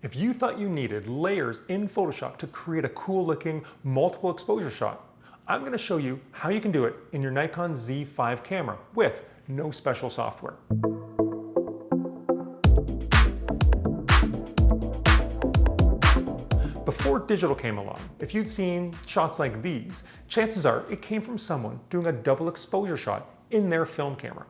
If you thought you needed layers in Photoshop to create a cool looking multiple exposure shot, I'm going to show you how you can do it in your Nikon Z5 camera with no special software. Before digital came along, if you'd seen shots like these, chances are it came from someone doing a double exposure shot in their film camera.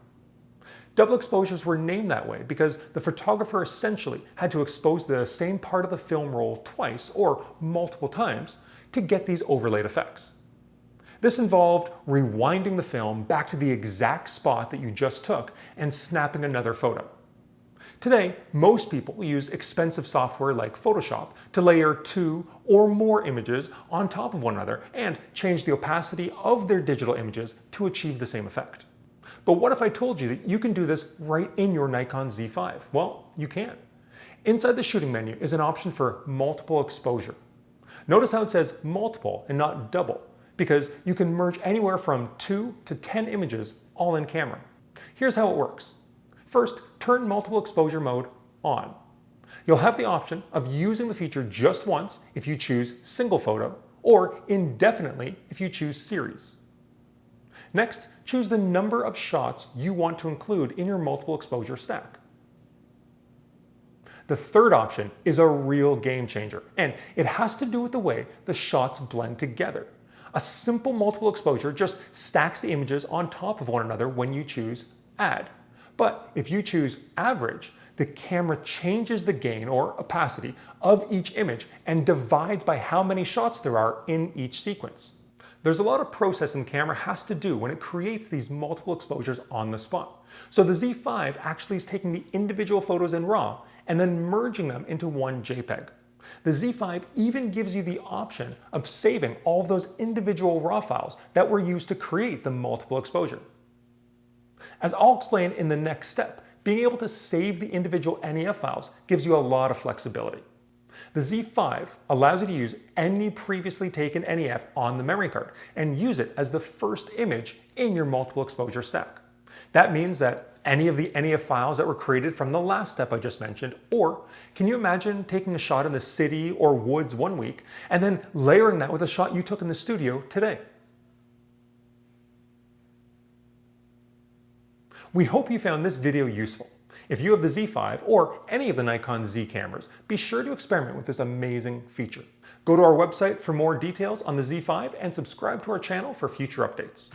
Double exposures were named that way because the photographer essentially had to expose the same part of the film roll twice or multiple times to get these overlaid effects. This involved rewinding the film back to the exact spot that you just took and snapping another photo. Today, most people use expensive software like Photoshop to layer 2 or more images on top of one another and change the opacity of their digital images to achieve the same effect. But what if I told you that you can do this right in your Nikon Z5? Well, you can. Inside the shooting menu is an option for multiple exposure. Notice how it says multiple and not double, because you can merge anywhere from 2 to 10 images all in camera. Here's how it works. First, turn multiple exposure mode on. You'll have the option of using the feature just once if you choose single photo, or indefinitely if you choose series. Next, choose the number of shots you want to include in your multiple exposure stack. The third option is a real game changer, and it has to do with the way the shots blend together. A simple multiple exposure just stacks the images on top of one another when you choose Add. But if you choose Average, the camera changes the gain or opacity of each image and divides by how many shots there are in each sequence. There's a lot of processing the camera has to do when it creates these multiple exposures on the spot. So the Z5 actually is taking the individual photos in RAW and then merging them into one JPEG. The Z5 even gives you the option of saving all of those individual RAW files that were used to create the multiple exposure. As I'll explain in the next step, being able to save the individual NEF files gives you a lot of flexibility. The Z5 allows you to use any previously taken NEF on the memory card and use it as the first image in your multiple exposure stack. That means that any of the NEF files that were created from the last step I just mentioned, or can you imagine taking a shot in the city or woods one week and then layering that with a shot you took in the studio today? We hope you found this video useful. If you have the Z5 or any of the Nikon Z cameras, be sure to experiment with this amazing feature. Go to our website for more details on the Z5 and subscribe to our channel for future updates.